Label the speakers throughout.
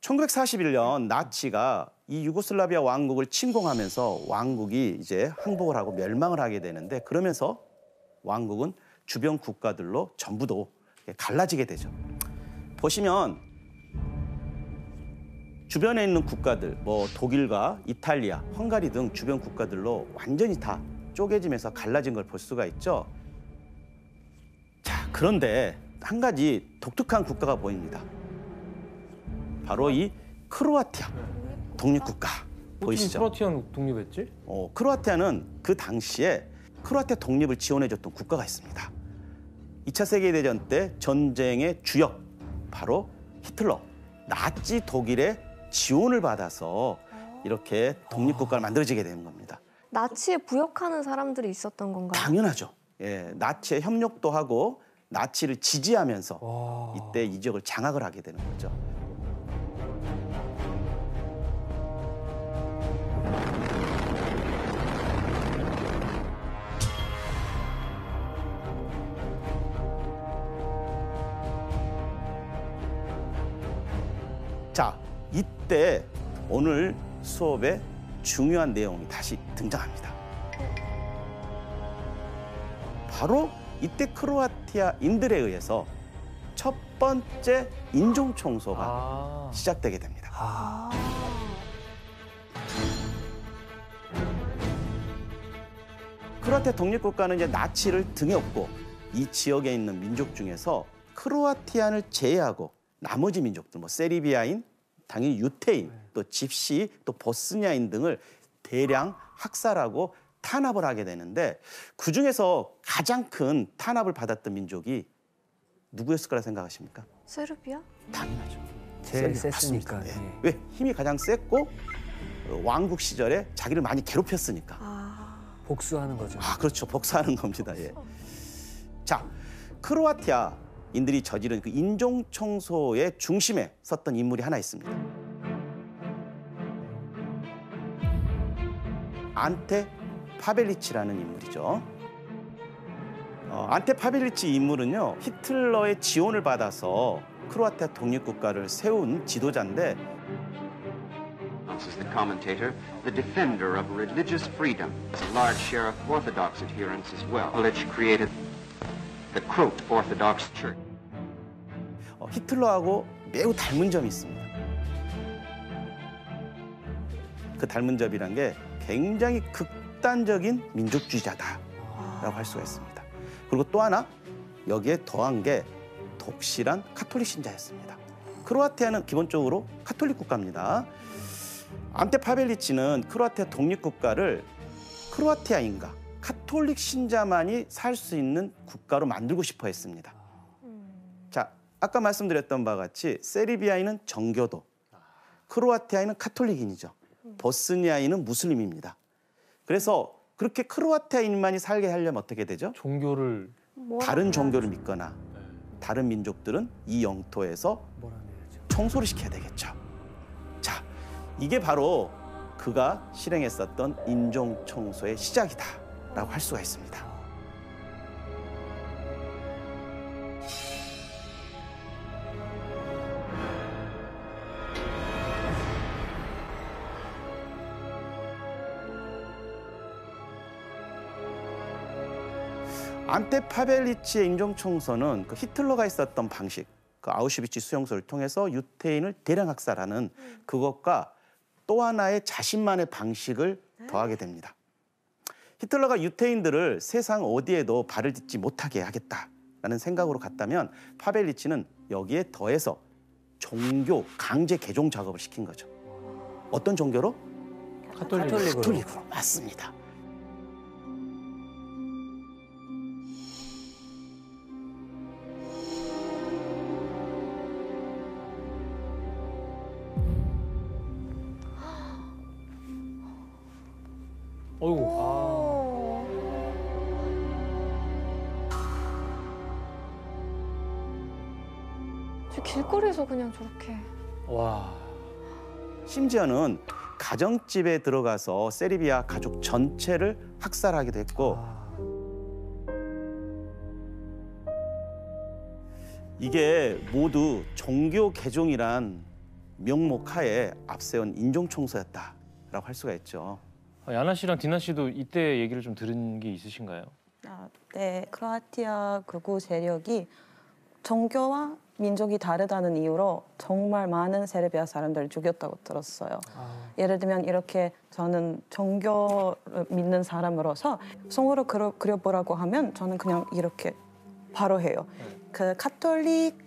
Speaker 1: 1941년 나치가 이 유고슬라비아 왕국을 침공하면서 왕국이 이제 항복을 하고 멸망을 하게 되는데 그러면서 왕국은 주변 국가들로 전부도 갈라지게 되죠. 보시면 주변에 있는 국가들, 뭐 독일과 이탈리아, 헝가리 등 주변 국가들로 완전히 다 쪼개지면서 갈라진 걸 볼 수가 있죠. 자, 그런데 한 가지 독특한 국가가 보입니다. 바로 이 크로아티아 독립국가 보이시죠?
Speaker 2: 크로아티아는 독립했지?
Speaker 1: 크로아티아는 그 당시에 크로아티아 독립을 지원해줬던 국가가 있습니다. 2차 세계대전 때 전쟁의 주역, 바로 히틀러, 나치 독일의 지원을 받아서 이렇게 독립국가를 만들어지게 되는 겁니다.
Speaker 3: 나치에 부역하는 사람들이 있었던 건가요?
Speaker 1: 당연하죠. 예, 나치에 협력도 하고 나치를 지지하면서 이때 이 지역을 장악을 하게 되는 거죠. 자, 이때 오늘 수업에 중요한 내용이 다시 등장합니다. 바로 이때 크로아티아인들에 의해서 첫 번째 인종 청소가 시작되게 됩니다. 크로아티아 독립국가는 이제 나치를 등에 업고 이 지역에 있는 민족 중에서 크로아티안을 제외하고 나머지 민족들, 뭐 세르비아인, 당연히 유태인, 또 집시, 또 보스니아인 등을 대량 학살하고 탄압을 하게 되는데 그중에서 가장 큰 탄압을 받았던 민족이 누구였을 거라 생각하십니까?
Speaker 3: 세르비아?
Speaker 1: 당연하죠.
Speaker 4: 제일 셌으니까.
Speaker 1: 예. 왜? 힘이 가장 셌고 왕국 시절에 자기를 많이 괴롭혔으니까.
Speaker 4: 복수하는 거죠.
Speaker 1: 그렇죠. 복수하는 겁니다. 예. 자, 크로아티아인들이 저지른 그 인종 청소의 중심에 섰던 인물이 하나 있습니다. 안테 파벨리치라는 인물이죠. 안테 파벨리치 인물은요, 히틀러의 지원을 받아서 크로아티아 독립국가를 세운 지도자인데
Speaker 5: As the commentator, the defender of religious freedom, a large share of Orthodox adherents as well, which created the Croat Orthodox Church.
Speaker 1: 히틀러하고 매우 닮은 점이 있습니다. 그 닮은 점이란 게 굉장히 극단적인 민족주의자다라고 할 수가 있습니다. 그리고 또 하나 여기에 더한 게 독실한 카톨릭 신자였습니다. 크로아티아는 기본적으로 카톨릭 국가입니다. 안테 파벨리치는 크로아티아 독립국가를 크로아티아인과 카톨릭 신자만이 살 수 있는 국가로 만들고 싶어 했습니다. 자, 아까 말씀드렸던 바와 같이 세르비아인은 정교도, 크로아티아인은 카톨릭인이죠. 보스니아인은 무슬림입니다. 그래서 그렇게 크로아티아인만이 살게 하려면 어떻게 되죠?
Speaker 2: 종교를
Speaker 1: 다른 종교를 믿거나 다른 민족들은 이 영토에서 청소를 시켜야 되겠죠. 자, 이게 바로 그가 실행했었던 인종 청소의 시작이다라고 할 수가 있습니다. 안테 파벨리치의 인종 청소는 그 히틀러가 있었던 방식, 그 아우슈비츠 수용소를 통해서 유태인을 대량 학살하는 그것과 또 하나의 자신만의 방식을 더하게 됩니다. 히틀러가 유태인들을 세상 어디에도 발을 딛지 못하게 하겠다라는 생각으로 갔다면 파벨리치는 여기에 더해서 종교 강제 개종 작업을 시킨 거죠. 어떤 종교로? 카톨릭으로. 맞습니다.
Speaker 2: 어이구.
Speaker 3: 저 길거리에서 그냥 저렇게.
Speaker 2: 와.
Speaker 1: 심지어는 가정집에 들어가서 세르비아 가족 전체를 학살하기도 했고 이게 모두 종교 개종이란 명목 하에 앞세운 인종청소였다라고 할 수가 있죠.
Speaker 2: 야나 씨랑 디나 씨도 이때 얘기를 좀 들은 게 있으신가요?
Speaker 6: 네, 크로아티아 극우 세력이 종교와 민족이 다르다는 이유로 정말 많은 세르비아 사람들을 죽였다고 들었어요. 예를 들면 이렇게 저는 종교를 믿는 사람으로서 성으로 그려보라고 하면 저는 그냥 이렇게 바로 해요. 그 가톨릭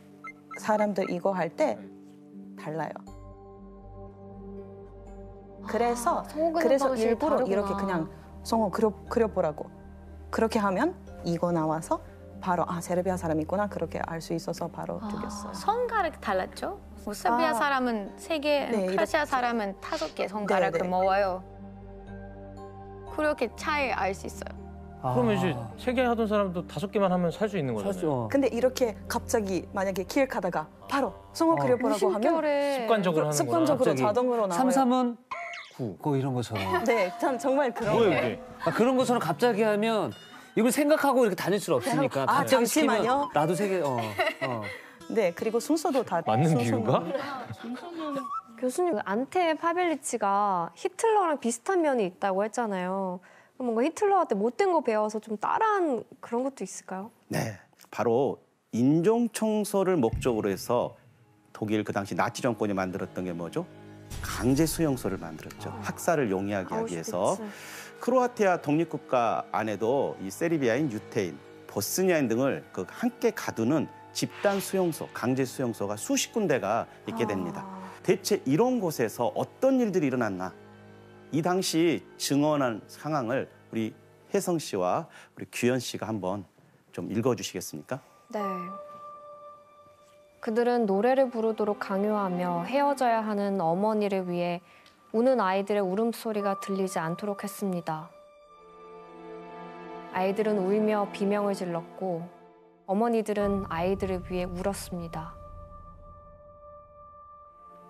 Speaker 6: 사람들 이거 할 때 달라요. 그래서 일부러 이렇게 그냥 성을 그려보라고 그렇게 하면 이거 나와서 바로 세르비아 사람이구나 그렇게 알 수 있어서 바로 죽였어요.
Speaker 7: 손가락 달랐죠? 뭐 세르비아 사람은 3개,
Speaker 6: 네,
Speaker 7: 크로아티아 사람은 5개 손가락을
Speaker 6: 네.
Speaker 7: 먹어요. 그렇게 차이 알 수 있어요.
Speaker 2: 그러면 이제 3개 하던 사람도 5개만 하면 살 수 있는 거잖아요.
Speaker 6: 근데 이렇게 갑자기 만약에 길 가다가 바로 성을 그려보라고 하면
Speaker 2: 습관적으로 하는구나.
Speaker 6: 습관적으로 자동으로 나와요.
Speaker 4: 3, 3은 9 이런 것처럼.
Speaker 6: 네, 전 정말 그런
Speaker 2: 뭐예요
Speaker 6: 게.
Speaker 2: 이게?
Speaker 4: 그런 것처럼 갑자기 하면 이걸 생각하고 이렇게 다닐 수는 없으니까. 갑자기
Speaker 6: 잠시만요.
Speaker 4: 시키면 나도 3개.
Speaker 6: 네, 그리고 순서도 다
Speaker 2: 맞는 비유가?
Speaker 3: 교수님, 안테 파벨리치가 히틀러랑 비슷한 면이 있다고 했잖아요. 뭔가 히틀러한테 못된 거 배워서 좀 따라한 그런 것도 있을까요?
Speaker 1: 네, 바로 인종 청소를 목적으로 해서 독일 그 당시 나치 정권이 만들었던 게 뭐죠? 강제 수용소를 만들었죠. 학살을 용이하게 하기 위해서. 크로아티아 독립국가 안에도 이 세르비아인, 유태인, 보스니아인 등을 그 함께 가두는 집단 수용소, 강제 수용소가 수십 군데가 있게 됩니다. 대체 이런 곳에서 어떤 일들이 일어났나? 이 당시 증언한 상황을 우리 혜성 씨와 우리 규현 씨가 한번 좀 읽어주시겠습니까?
Speaker 3: 네. 그들은 노래를 부르도록 강요하며 헤어져야 하는 어머니를 위해 우는 아이들의 울음소리가 들리지 않도록 했습니다. 아이들은 울며 비명을 질렀고 어머니들은 아이들을 위해 울었습니다.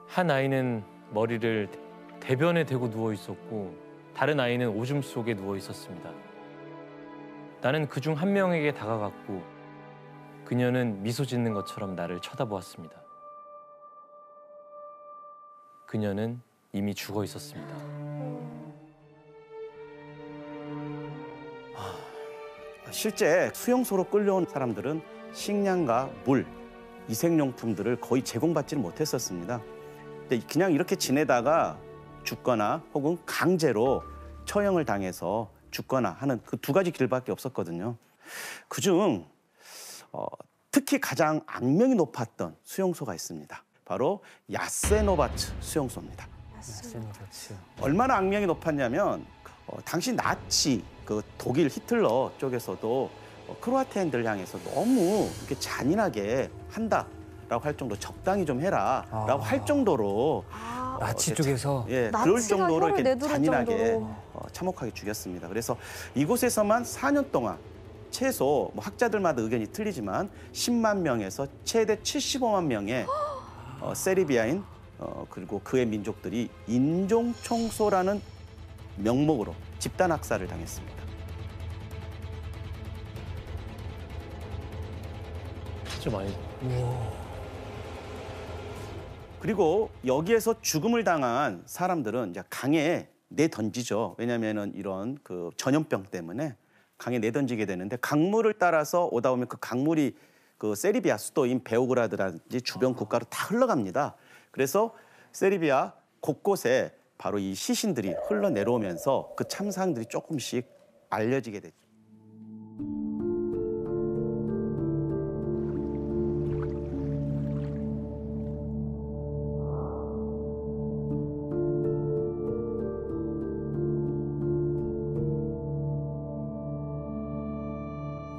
Speaker 2: 한 아이는 머리를 대변에 대고 누워 있었고 다른 아이는 오줌 속에 누워 있었습니다. 나는 그중 한 명에게 다가갔고 그녀는 미소 짓는 것처럼 나를 쳐다보았습니다. 그녀는 이미 죽어 있었습니다.
Speaker 1: 실제 수용소로 끌려온 사람들은 식량과 물, 위생용품들을 거의 제공받지는 못했었습니다. 근데 그냥 이렇게 지내다가 죽거나 혹은 강제로 처형을 당해서 죽거나 하는 그 2가지 길밖에 없었거든요. 그중 특히 가장 악명이 높았던 수용소가 있습니다. 바로 야세노바츠 수용소입니다.
Speaker 4: 야세노바츠.
Speaker 1: 얼마나 악명이 높았냐면 당시 나치 그 독일 히틀러 쪽에서도 크로아티아인들을 향해서 너무 이렇게 잔인하게 한다라고 할 정도 적당히 좀 해라라고 할 정도로
Speaker 4: 나치 쪽에서
Speaker 1: 예, 그럴
Speaker 3: 나치가
Speaker 1: 정도로
Speaker 3: 혀를
Speaker 1: 이렇게
Speaker 3: 내두를
Speaker 1: 잔인하게
Speaker 3: 정도로.
Speaker 1: 참혹하게 죽였습니다. 그래서 이곳에서만 4년 동안 최소 뭐 학자들마다 의견이 틀리지만 10만 명에서 최대 75만 명의 세르비아인 그리고 그의 민족들이 인종 청소라는 명목으로 집단 학살을 당했습니다.
Speaker 2: 진짜 많이.
Speaker 1: 그리고 여기에서 죽음을 당한 사람들은 이제 강에 내던지죠. 왜냐하면은 이런 그 전염병 때문에 강에 내던지게 되는데 강물을 따라서 오다 보면 그 강물이 그 세르비아 수도인 베오그라드라든지 주변 국가로 다 흘러갑니다. 그래서 세르비아 곳곳에 바로 이 시신들이 흘러내려오면서 그 참상들이 조금씩 알려지게 됐죠.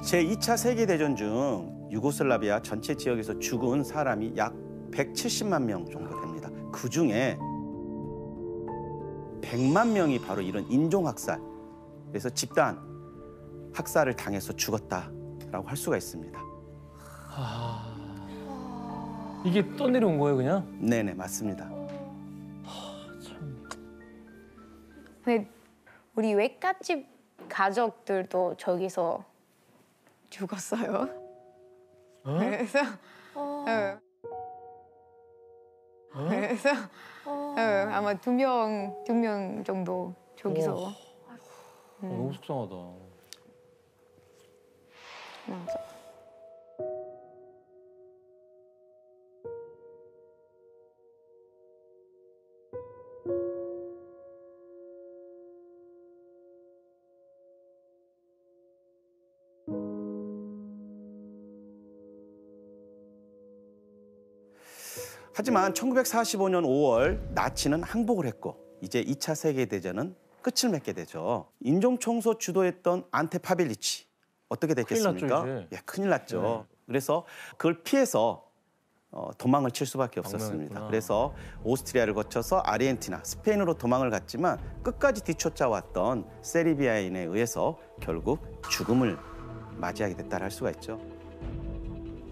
Speaker 1: 제2차 세계대전 중 유고슬라비아 전체 지역에서 죽은 사람이 약 170만 명 정도 됩니다. 그중에 100만 명이 바로 이런 인종학살, 그래서 집단 학살을 당해서 죽었다라고 할 수가 있습니다.
Speaker 2: 이게 떠내려온 거예요, 그냥?
Speaker 1: 네네, 맞습니다.
Speaker 7: 근데 우리 외갓집 가족들도 저기서 죽었어요. 그래서 네.
Speaker 8: 그래서 아마 두 명 정도 저기서.
Speaker 2: 너무 속상하다.
Speaker 8: 맞아.
Speaker 1: 하지만 1945년 5월 나치는 항복을 했고 이제 2차 세계대전은 끝을 맺게 되죠. 인종청소 주도했던 안테 파벨리치 어떻게 됐겠습니까?
Speaker 2: 큰일 났죠, 이제.
Speaker 1: 예, 큰일 났죠.
Speaker 2: 네.
Speaker 1: 그래서 그걸 피해서 도망을 칠 수밖에 없었습니다.
Speaker 2: 망명했구나.
Speaker 1: 그래서 오스트리아를 거쳐서 아르헨티나, 스페인으로 도망을 갔지만 끝까지 뒤쫓아왔던 세르비아인에 의해서 결국 죽음을 맞이하게 됐다를 할 수가 있죠.